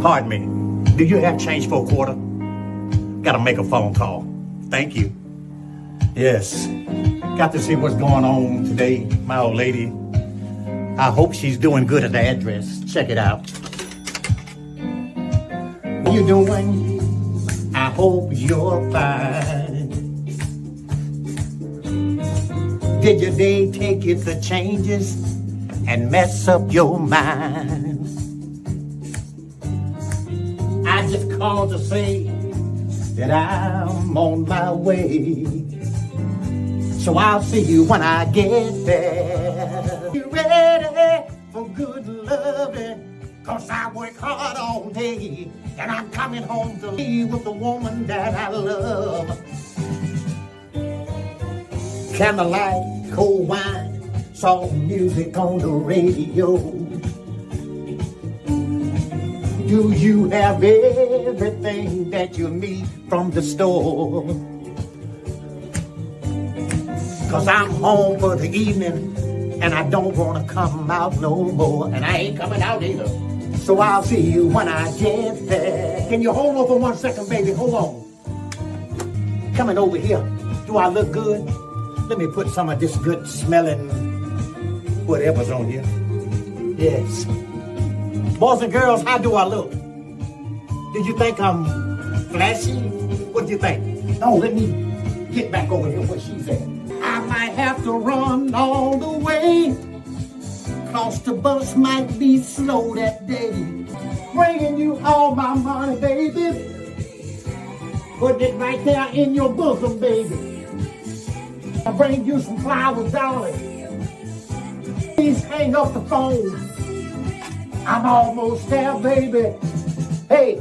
Pardon me. Do you have change for a quarter? Gotta make a phone call. Thank you. Yes. Got to see what's going on today, my old lady. I hope she's doing good at the address. Check it out. How you doing? I hope you're fine. Did your day take you the changes and mess up your mind? I just called to say that I'm on my way. So I'll see you when I get there. You ready for good loving? Cause I work hard all day and I'm coming home to be with the woman that I love. Candlelight, cold wine, soft music on the radio. Do you have everything that you need from the store? Cause I'm home for the evening and I don't wanna come out no more. And I ain't coming out either. So I'll see you when I get there. Can you hold on for 1 second, baby? Hold on. Coming over here. Do I look good? Let me put some of this good smelling whatever's on you. Yes. Boys and girls, how do I look? Did you think I'm flashy? What do you think? No, let me get back over here where she's at. I might have to run all the way, cause the bus might be slow that day. Bringing you all my money, baby. Put it right there in your bosom, baby. I'll bring you some flowers, darling. Please hang up the phone. I'm almost there, baby. Hey,